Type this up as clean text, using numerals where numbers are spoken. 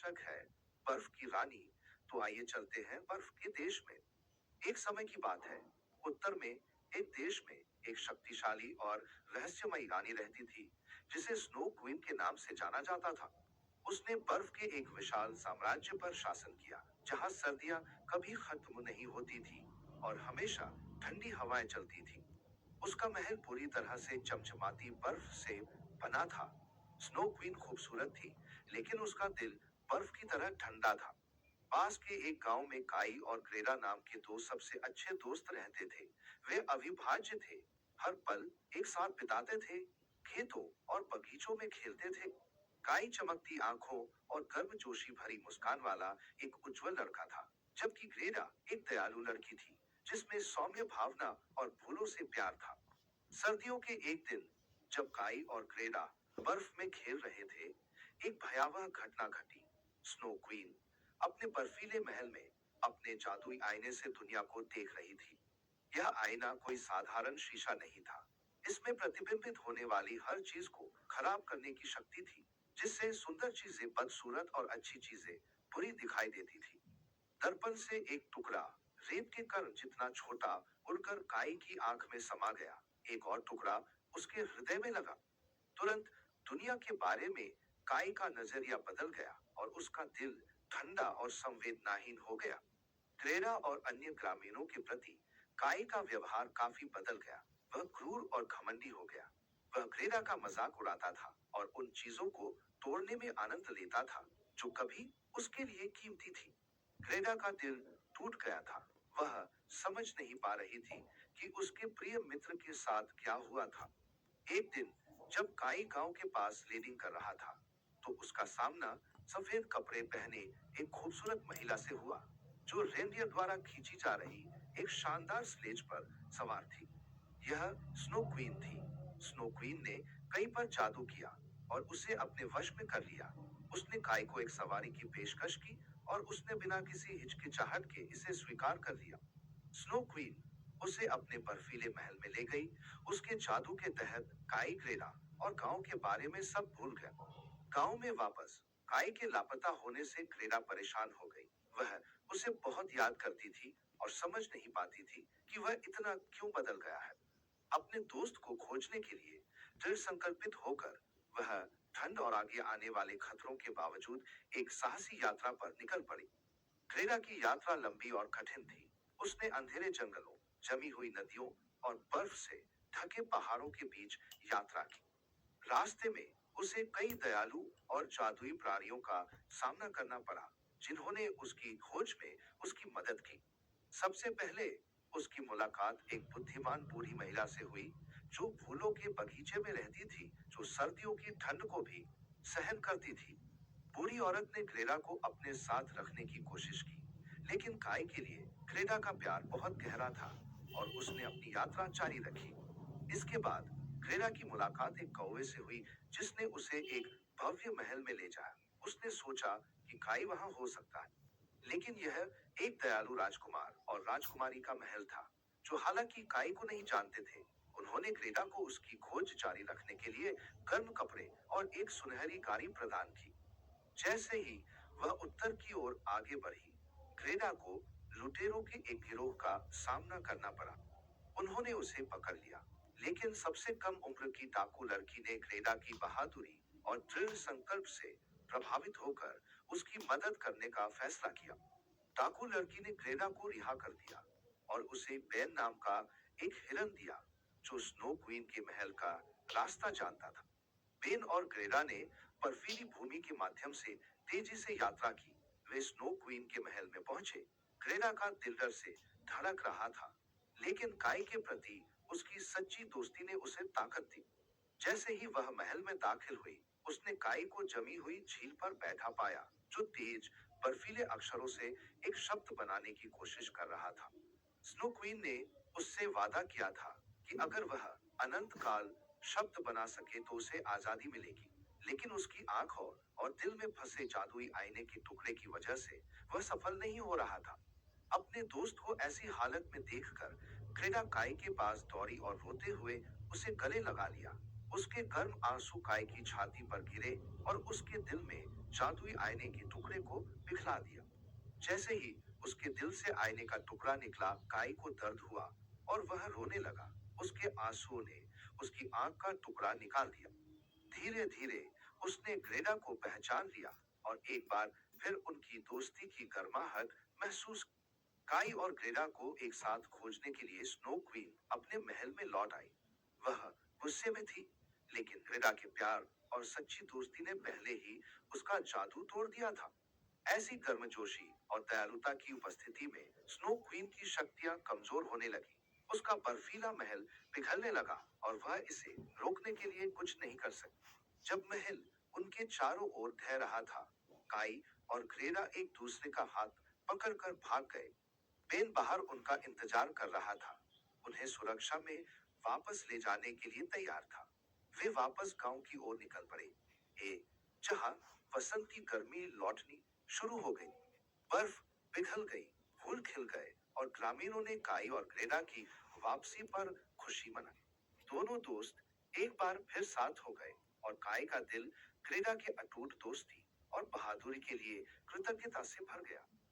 शीर्षक है बर्फ की रानी। तो आइए चलते हैं बर्फ के देश में। एक समय की बात है, उत्तर में एक देश में एक शक्तिशाली और रहस्यमयी रानी रहती थी, जिसे स्नो क्वीन के नाम से जाना जाता था। उसने बर्फ के एक विशाल साम्राज्य पर शासन किया, जहां सर्दियां कभी खत्म नहीं होती थी और हमेशा ठंडी हवाएं चलती थी। उसका महल पूरी तरह से चमचमाती बर्फ से बना था। स्नो क्वीन खूबसूरत थी, लेकिन उसका दिल बर्फ की तरह ठंडा था। पास के एक गांव में काई और ग्रेरा नाम के दो सबसे अच्छे दोस्त रहते थे। वे अविभाज्य थे, हर पल एक साथ बिताते थे, खेतों और बगीचों में खेलते थे। काई चमकती आंखों और गर्मजोशी भरी मुस्कान वाला एक उज्जवल लड़का था, जबकि ग्रेरा एक दयालु लड़की थी, जिसमें सौम्य भावना और फूलों से प्यार था। सर्दियों के एक दिन, जब काई और ग्रेरा बर्फ में खेल रहे थे, एक भयावह घटना घटी। स्नो क्वीन अपने बर्फीले महल में अपने जादुई आईने से दुनिया को देख रही थी। यह आईना कोई साधारण शीशा नहीं था। इसमें प्रतिबिंबित होने वाली हर चीज को खराब करने की शक्ति थी, जिससे सुंदर चीजें बदसूरत और अच्छी चीजें बुरी दिखाई देती थी। दर्पण से एक टुकड़ा रेत के कण जितना छोटा उड़कर काई की आंख में समा गया। एक और टुकड़ा उसके हृदय में लगा। तुरंत दुनिया के बारे में काई का नजरिया बदल गया और उसका दिल ठंडा और संवेदनाहीन हो गया। ग्रेरा और अन्य ग्रामीणों के प्रति काई का व्यवहार काफी बदल गया। वह क्रूर और घमंडी हो गया। वह ग्रेरा का मजाक उड़ाता था और उन चीजों को तोड़ने में आनंद लेता था, जो कभी उसके लिए कीमती थी। ग्रेरा का दिल टूट गया था। वह समझ नहीं पा रही थी कि उसके प्रिय मित्र के साथ क्या हुआ था। एक दिन, जब काई गांव के पास रेडिंग कर रहा था, तो उसका सामना सफेद कपड़े पहने एक खूबसूरत महिला से हुआ, जो रेनडियर द्वारा खींची जा रही एक शानदार स्लेज पर सवार थी। यह स्नो क्वीन थी। स्नो क्वीन ने कई पर जादू किया और उसे अपने वश में कर लिया। उसने काई को एक सवारी की पेशकश की और उसने बिना किसी हिचकिचाहट के इसे स्वीकार कर लिया। स्नो क्वीन उसे अपने बर्फीले महल में ले गई। उसके जादू के तहत काई ग्रेरा और गांव के बारे में सब भूल गया। गांव में वापस काई के लापता होने से ग्रेरा परेशान हो गई। वह उसे बहुत याद करती थी और समझ नहीं पाती थी कि वह इतना क्यों बदल गया है। अपने दोस्त को खोजने के लिए दृढ़ संकल्पित होकर वह ठंड और आगे आने वाले खतरों के बावजूद एक साहसी यात्रा पर निकल पड़ी। ग्रेरा की यात्रा लंबी और कठिन थी। उसने अंधेरे जंगलों, जमी हुई नदियों और बर्फ से ढके पहाड़ों के बीच यात्रा की। रास्ते में उसे कई दयालु और जादुई प्राणियों का सामना करना पड़ा, जिन्होंने उसकी खोज में उसकी मदद की। सबसे पहले उसकी मुलाकात एक बुद्धिमान बूढ़ी महिला से हुई, जो फूलों के बगीचे में रहती थी, जो सर्दियों की ठंड को भी सहन करती थी। बूढ़ी औरत ने ग्रेरा को अपने साथ रखने की कोशिश की, लेकिन काई के लिए ग्रेरा का प्यार बहुत गहरा था और उसने अपनी यात्रा जारी रखी। इसके बाद ग्रेरा की मुलाकात एक कौवे से हुई, जिसने उसे एक भव्य महल में ले जाया। उसने सोचा कि काई वहां हो सकता है, लेकिन यह एक दयालु राजकुमार और राजकुमारी का महल था, जो हालांकि काई को नहीं जानते थे। उन्होंने ग्रेटा को उसकी खोज जारी रखने के लिए गर्म कपड़े और एक सुनहरी गाड़ी प्रदान की। जैसे ही वह उत्तर की ओर आगे बढ़ी, ग्रेटा को लुटेरों के एक गिरोह का सामना करना पड़ा। उन्होंने उसे पकड़ लिया, लेकिन सबसे कम उम्र की डाकू लड़की ने ग्रेटा की बहादुरी और दृढ़ संकल्प से प्रभावित होकर उसकी मदद करने का फैसला किया। डाकू लड़की ने ग्रेटा को रिहा कर दिया और उसे बेन नाम का एक हिरन दिया, जो स्नो क्वीन के महल का रास्ता जानता था। बेन और ग्रेटा ने बर्फीली भूमि के माध्यम से तेजी से यात्रा की। वे स्नो क्वीन के महल में पहुंचे। ग्रेटा का दिल डर से धड़क रहा था, लेकिन काई के प्रति उसकी सच्ची दोस्ती ने उसे ताकत दी। जैसे ही वह महल में दाखिल हुई, उसने काई को जमी हुई झील पर बैठा पाया, जो तेज बर्फीले अक्षरों से एक शब्द बनाने की कोशिश कर रहा था। स्नो क्वीन ने उससे वादा किया था कि अगर वह अनंत काल शब्द बना सके तो उसे आजादी मिलेगी, लेकिन उसकी आंख और दिल में फंसे जादुई आईने के टुकड़े की वजह से वह सफल नहीं हो रहा था। अपने दोस्त को ऐसी हालत में देखकर ग्रेटा काई के पास दौड़ी और रोते हुए उसे गले लगा लिया। उसके गर्म आंसू काई की छाती पर गिरे और उसके दिल में जादुई आईने के टुकड़े को पिघला दिया। जैसे ही उसके दिल से आईने का टुकड़ा निकला, काई को दर्द हुआ और वह रोने लगा। उसके आंसुओं ने उसकी आंख का टुकड़ा निकाल दिया। धीरे धीरे उसने ग्रेडा को पहचान लिया और एक बार फिर उनकी दोस्ती की गर्माहट महसूस। काई और ग्रेडा को एक साथ खोजने के लिए स्नो क्वीन अपने महल में लौट आई। वह गुस्से में थी, लेकिन ग्रेडा के प्यार और सच्ची दोस्ती ने पहले ही उसका जादू तोड़ दिया था। ऐसी गर्मजोशी और दयालुता की उपस्थिति में स्नो क्वीन की शक्तियां कमजोर होने लगी। उसका बर्फीला महल पिघलने लगा और वह इसे रोकने के लिए कुछ नहीं कर सकी। जब महल उनके चारों ओर ढह रहा था, काई और ग्रेडा एक दूसरे का हाथ पकड़कर भाग गए। बेन बाहर उनका इंतजार कर रहा था, उन्हें सुरक्षा में वापस ले जाने के लिए तैयार था। वे वापस गांव की ओर निकल पड़े, जहां वसंत की गर्मी लौटनी शुरू हो गई। बर्फ पिघल गई, फूल खिल गए और ग्रामीणों ने काई और ग्रेडा की वापसी पर खुशी मनाई। दोनों दोस्त एक बार फिर साथ हो गए और काई का दिल ग्रेडा के अटूट दोस्ती और बहादुरी के लिए कृतज्ञता से भर गया।